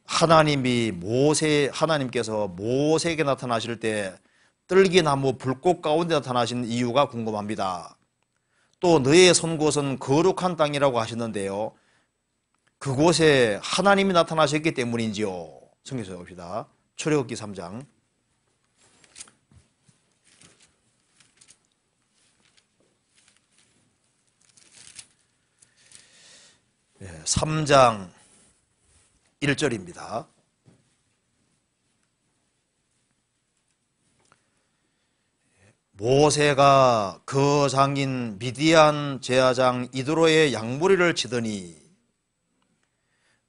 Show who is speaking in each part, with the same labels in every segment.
Speaker 1: 하나님께서 모세에게 나타나실 때 떨기나무 불꽃 가운데 나타나신 이유가 궁금합니다. 또 너의 선 곳은 거룩한 땅이라고 하셨는데요. 그곳에 하나님이 나타나셨기 때문인지요? 성경에서 봅시다. 출애굽기 3장 3장 1절입니다. 모세가 그 장인 미디안 제사장 이드로의 양무리를 치더니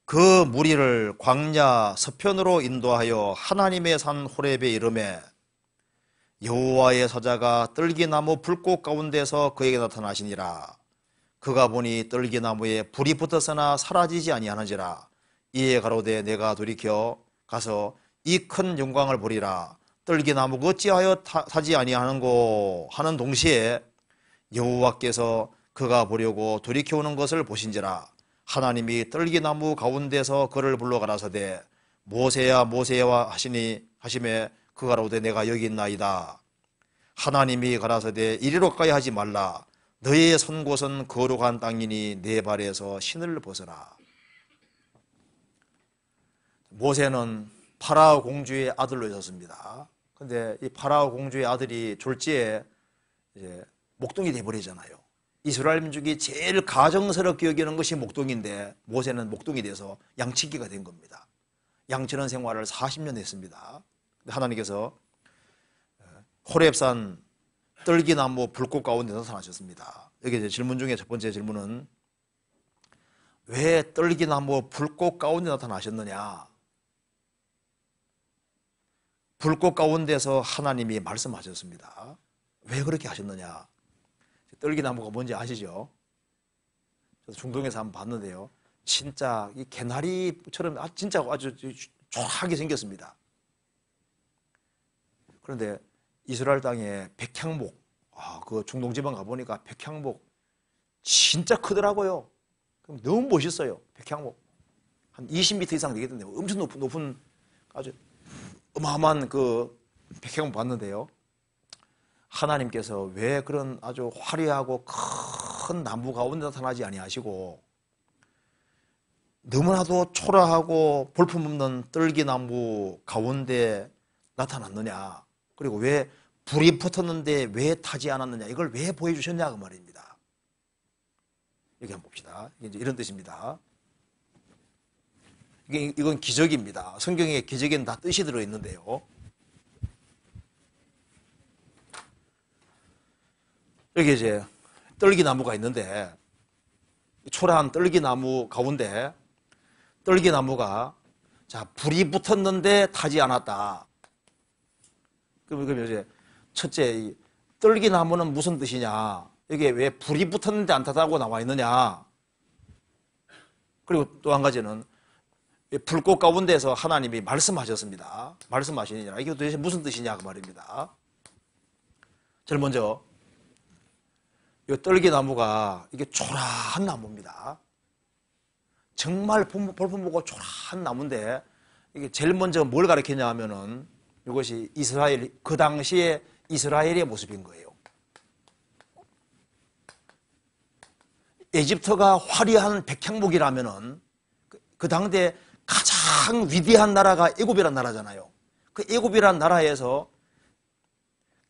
Speaker 1: 그 무리를 광야 서편으로 인도하여 하나님의 산 호렙에 이르매 여호와의 사자가 떨기나무 불꽃 가운데서 그에게 나타나시니라. 그가 보니 떨기나무에 불이 붙었으나 사라지지 아니하는지라. 이에 가로되 내가 돌이켜 가서 이 큰 영광을 보리라. 떨기나무가 어찌하여 타지 아니하는고 하는 동시에 여호와께서 그가 보려고 돌이켜오는 것을 보신지라. 하나님이 떨기나무 가운데서 그를 불러 가라사대 모세야 모세야 하시매 그가 가로되 내가 여기 있나이다. 하나님이 가라사대 이리로 가까이 하지 말라. 너의 선 곳은 거룩한 땅이니 내 발에서 신을 벗어라. 모세는 파라오 공주의 아들로 있었습니다. 근데 이 파라오 공주의 아들이 졸지에 이제 목동이 돼버리잖아요. 이스라엘 중에 제일 가정스럽게 여기는 것이 목동인데 모세는 목동이 돼서 양치기가 된 겁니다. 양치는 생활을 40년 했습니다. 하나님께서 호렙산 떨기나무 불꽃 가운데 나타나셨습니다. 여기 이제 질문 중에 첫 번째 질문은 왜 떨기나무 불꽃 가운데 나타나셨느냐? 불꽃 가운데서 하나님이 말씀하셨습니다. 왜 그렇게 하셨느냐? 떨기나무가 뭔지 아시죠? 저도 중동에서 한번 봤는데요. 진짜 이 개나리처럼 진짜 아주 조하게 생겼습니다. 그런데 이스라엘 땅에 백향목, 그 중동 지방 가보니까 백향목 진짜 크더라고요. 너무 멋있어요. 백향목 한 20m 이상 되겠던데 엄청 높은 아주 어마어마한 그 백향목 봤는데요. 하나님께서 왜 그런 아주 화려하고 큰 나무 가운데 나타나지 아니하시고 너무나도 초라하고 볼품없는 떨기나무 가운데 나타났느냐? 그리고 왜 불이 붙었는데 왜 타지 않았느냐? 이걸 왜 보여주셨냐 그 말입니다. 여기 한번 봅시다. 이제 이런 뜻입니다. 이건 기적입니다. 성경에 기적에는 다 뜻이 들어있는데요. 여기 이제 떨기나무가 있는데 초라한 떨기나무 가운데 떨기나무가 불이 붙었는데 타지 않았다. 그럼 이제 첫째, 이 떨기나무는 무슨 뜻이냐? 이게 왜 불이 붙었는데 안 타다고 나와 있느냐? 그리고 또 한 가지는 불꽃 가운데서 하나님이 말씀하셨습니다. 말씀하시느냐? 이게 도대체 무슨 뜻이냐 그 말입니다. 제일 먼저 이 떨기나무가 이게 초라한 나무입니다. 정말 볼품 보고 초라한 나무인데 이게 제일 먼저 뭘 가리키냐 하면은 이것이 이스라엘, 그 당시에 이스라엘의 모습인 거예요. 에집트가 화려한 백향목이라면은 그 당대 가장 위대한 나라가 애굽이란 나라잖아요. 그 애굽이란 나라에서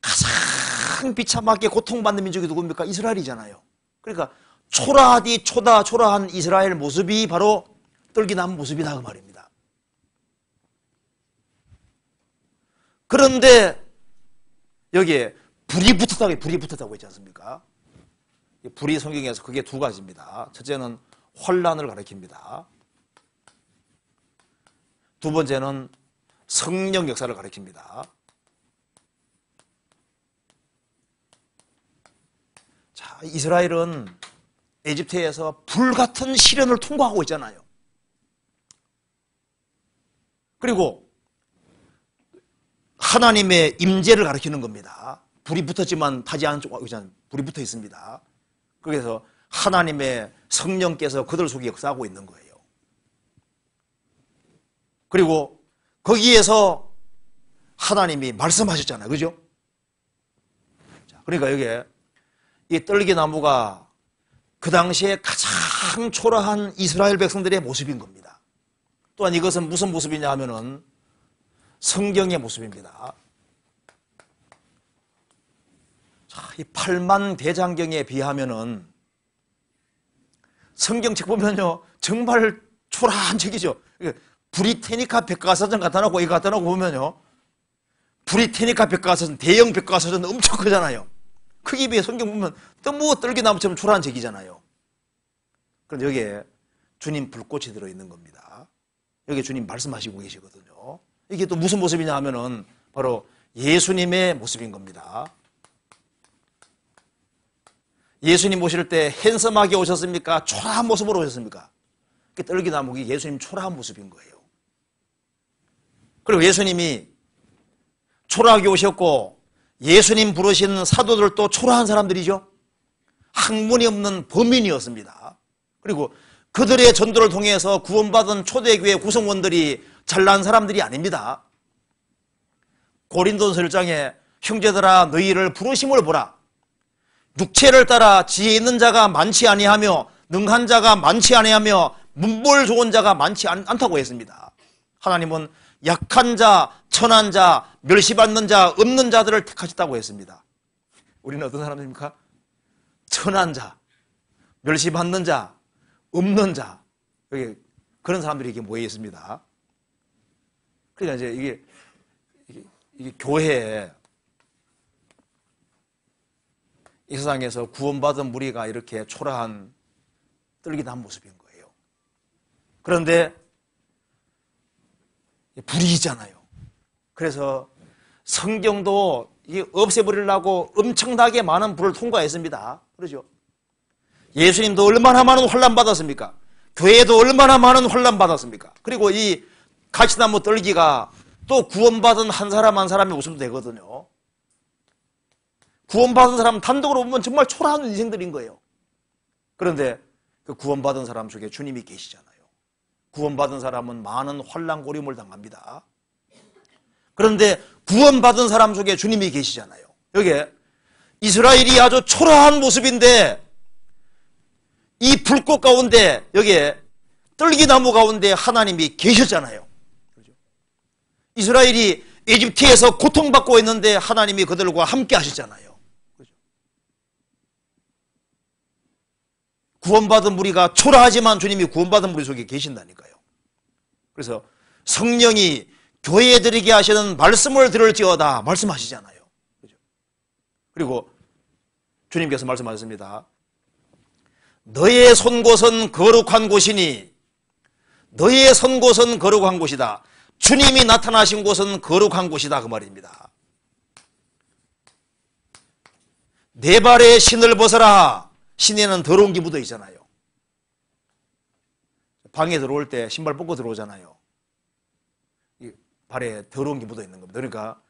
Speaker 1: 가장 비참하게 고통받는 민족이 누굽니까? 이스라엘이잖아요. 그러니까 초라한 이스라엘 모습이 바로 떨기나무 모습이다 그 말입니다. 그런데 여기에 불이 붙었다고 했지 않습니까? 불이 성경에서 그게 두 가지입니다. 첫째는 혼란을 가리킵니다. 두 번째는 성령 역사를 가리킵니다. 자, 이스라엘은 에집트에서 불같은 시련을 통과하고 있잖아요. 그리고 하나님의 임재를 가리키는 겁니다. 불이 붙었지만 타지 않은 쪽, 불이 붙어 있습니다. 그래서 하나님의 성령께서 그들 속에 역사하고 있는 거예요. 그리고 거기에서 하나님이 말씀하셨잖아요. 그죠? 그러니까 여기에 이 떨기나무가 그 당시에 가장 초라한 이스라엘 백성들의 모습인 겁니다. 또한 이것은 무슨 모습이냐 하면은 성경의 모습입니다. 자, 이 8만 대장경에 비하면은 성경책 보면요 정말 초라한 책이죠. 브리테니카 백과사전 갖다 놓고 이거 갖다 놓고 보면요 브리테니카 백과사전 대형 백과사전 엄청 크잖아요. 크기에 비해 성경 보면 너무 떨기나무처럼 초라한 책이잖아요. 그런데 여기에 주님 불꽃이 들어있는 겁니다. 여기에 주님 말씀하시고 계시거든요. 이게 또 무슨 모습이냐 하면은 바로 예수님의 모습인 겁니다. 예수님 오실 때 핸섬하게 오셨습니까? 초라한 모습으로 오셨습니까? 떨기나무가 예수님 초라한 모습인 거예요. 그리고 예수님이 초라하게 오셨고 예수님 부르신 사도들도 초라한 사람들이죠. 학문이 없는 범인이었습니다. 그리고 그들의 전도를 통해서 구원받은 초대교회 구성원들이 잘난 사람들이 아닙니다. 고린도전서 1장에 형제들아 너희를 부르심을 보라. 육체를 따라 지혜 있는 자가 많지 아니하며 능한 자가 많지 아니하며 문벌 좋은 자가 많지 않다고 했습니다. 하나님은 약한 자, 천한 자, 멸시받는 자, 없는 자들을 택하셨다고 했습니다. 우리는 어떤 사람입니까? 천한 자, 멸시받는 자, 없는 자, 여기 그런 사람들이 이렇게 모여 있습니다. 그러니까 이제 이게 교회에 이 세상에서 구원받은 무리가 이렇게 초라한 떨기나무 모습인 거예요. 그런데 불이잖아요. 그래서 성경도 이게 없애버리려고 엄청나게 많은 불을 통과했습니다. 그러죠? 예수님도 얼마나 많은 환난 받았습니까? 교회도 얼마나 많은 환난 받았습니까? 그리고 이 가시나무 떨기가 또 구원받은 한 사람 한 사람의 모습도 되거든요. 구원받은 사람 단독으로 보면 정말 초라한 인생들인 거예요. 그런데 그 구원받은 사람 속에 주님이 계시잖아요. 구원받은 사람은 많은 환난 고림을 당합니다. 그런데 구원받은 사람 속에 주님이 계시잖아요. 여기에 이스라엘이 아주 초라한 모습인데 이 불꽃 가운데 여기에 떨기나무 가운데 하나님이 계셨잖아요. 그렇죠? 이스라엘이 이집트에서 고통받고 있는데 하나님이 그들과 함께 하셨잖아요. 그렇죠? 구원받은 무리가 초라하지만 주님이 구원받은 무리 속에 계신다니까요. 그래서 성령이 교회에 드리게 하시는 말씀을 들을지어다 말씀하시잖아요. 그렇죠? 그리고 주님께서 말씀하셨습니다. 너의 선 곳은 거룩한 곳이니 너의 선 곳은 거룩한 곳이다. 주님이 나타나신 곳은 거룩한 곳이다 그 말입니다. 내 발에 신을 벗어라. 신에는 더러운 게 묻어 있잖아요. 방에 들어올 때 신발 벗고 들어오잖아요. 이 발에 더러운 게 묻어 있는 겁니다. 그러니까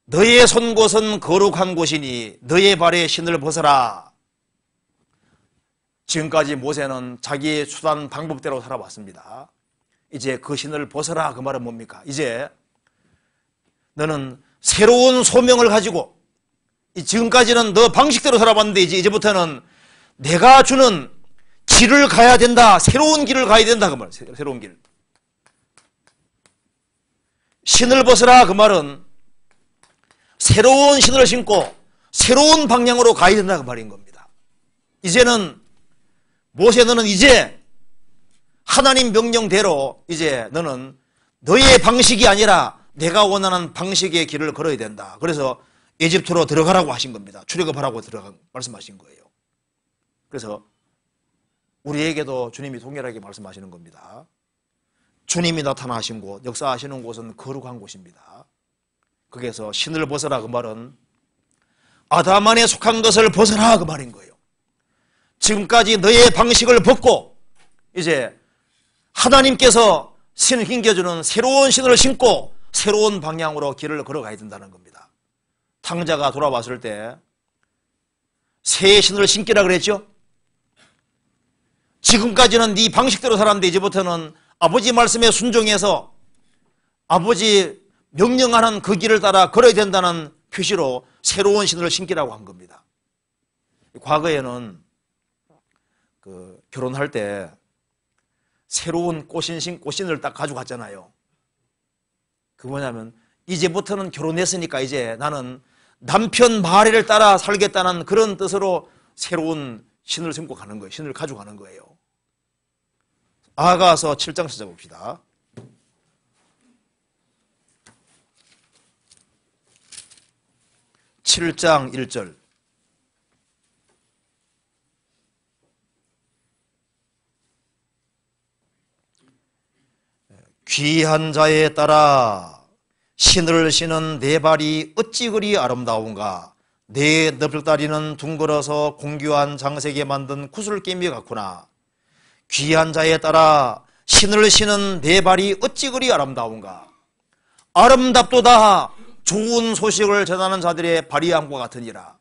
Speaker 1: 너의 선 곳은 거룩한 곳이니 너의 발에 신을 벗어라. 지금까지 모세는 자기의 수단 방법대로 살아왔습니다. 이제 그 신을 벗어라 그 말은 뭡니까? 이제 너는 새로운 소명을 가지고 지금까지는 너 방식대로 살아봤는데 이제부터는 내가 주는 길을 가야 된다. 새로운 길을 가야 된다 그 말. 새로운 길. 신을 벗어라 그 말은 새로운 신을 신고 새로운 방향으로 가야 된다 그 말인 겁니다. 이제는 모세 너는 이제 하나님 명령대로 이제 너는 너의 방식이 아니라 내가 원하는 방식의 길을 걸어야 된다. 그래서 이집트로 들어가라고 하신 겁니다. 출애굽하라고 말씀하신 거예요. 그래서 우리에게도 주님이 동일하게 말씀하시는 겁니다. 주님이 나타나신 곳, 역사하시는 곳은 거룩한 곳입니다. 거기에서 신을 벗어라 그 말은 아담 안에 속한 것을 벗어라 그 말인 거예요. 지금까지 너의 방식을 벗고 이제 하나님께서 신을 힘겨주는 새로운 신을 신고 새로운 방향으로 길을 걸어가야 된다는 겁니다. 탕자가 돌아왔을 때 새 신을 신기라 그랬죠. 지금까지는 네 방식대로 살았는데 이제부터는 아버지 말씀에 순종해서 아버지 명령하는 그 길을 따라 걸어야 된다는 표시로 새로운 신을 신기라고 한 겁니다. 과거에는 결혼할 때 새로운 꽃신을 딱 가져갔잖아요. 그 뭐냐면 이제부터는 결혼했으니까 이제 나는 남편 말을 따라 살겠다는 그런 뜻으로 새로운 신을 신고 가는 거예요. 신을 가져가는 거예요. 아가서 7장 찾아봅시다. 7장 1절. 귀한 자에 따라 신을 신은 네 발이 어찌 그리 아름다운가. 네 넙죽다리는 둥글어서 공교한 장색에 만든 구슬깨미 같구나. 귀한 자에 따라 신을 신은 네 발이 어찌 그리 아름다운가. 아름답도다 좋은 소식을 전하는 자들의 발이 함과 같으니라.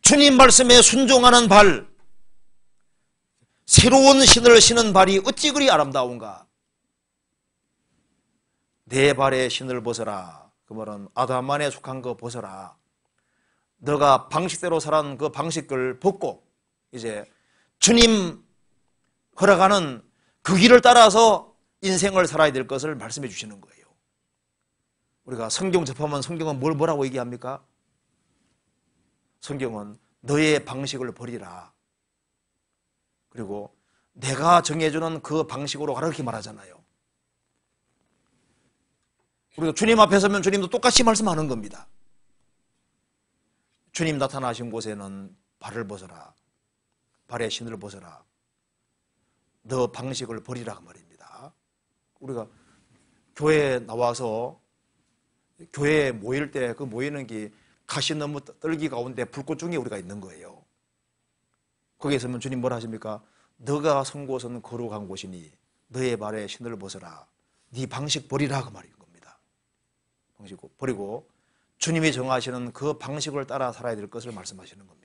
Speaker 1: 주님 말씀에 순종하는 발, 새로운 신을 신은 발이 어찌 그리 아름다운가. 내 발에 신을 벗어라. 그 말은 아담만에 속한 거 벗어라. 너가 방식대로 살아온 그 방식을 벗고 이제 주님 걸어가는 그 길을 따라서 인생을 살아야 될 것을 말씀해 주시는 거예요. 우리가 성경 접하면 성경은 뭐라고 얘기합니까? 성경은 너의 방식을 버리라. 그리고 내가 정해주는 그 방식으로 가라 그렇게 말하잖아요. 우리가 주님 앞에 서면 주님도 똑같이 말씀하는 겁니다. 주님 나타나신 곳에는 발을 벗어라. 발에 신을 벗어라. 너 방식을 버리라 그 말입니다. 우리가 교회에 나와서 교회에 모일 때 그 모이는 게 가시나무 떨기 가운데 불꽃 중에 우리가 있는 거예요. 거기에 서면 주님 뭐라 하십니까? 너가 선 곳은 거룩한 곳이니 너의 발에 신을 벗어라. 네 방식 버리라 그 말인 겁니다. 방식 버리고 주님이 정하시는 그 방식을 따라 살아야 될 것을 말씀하시는 겁니다.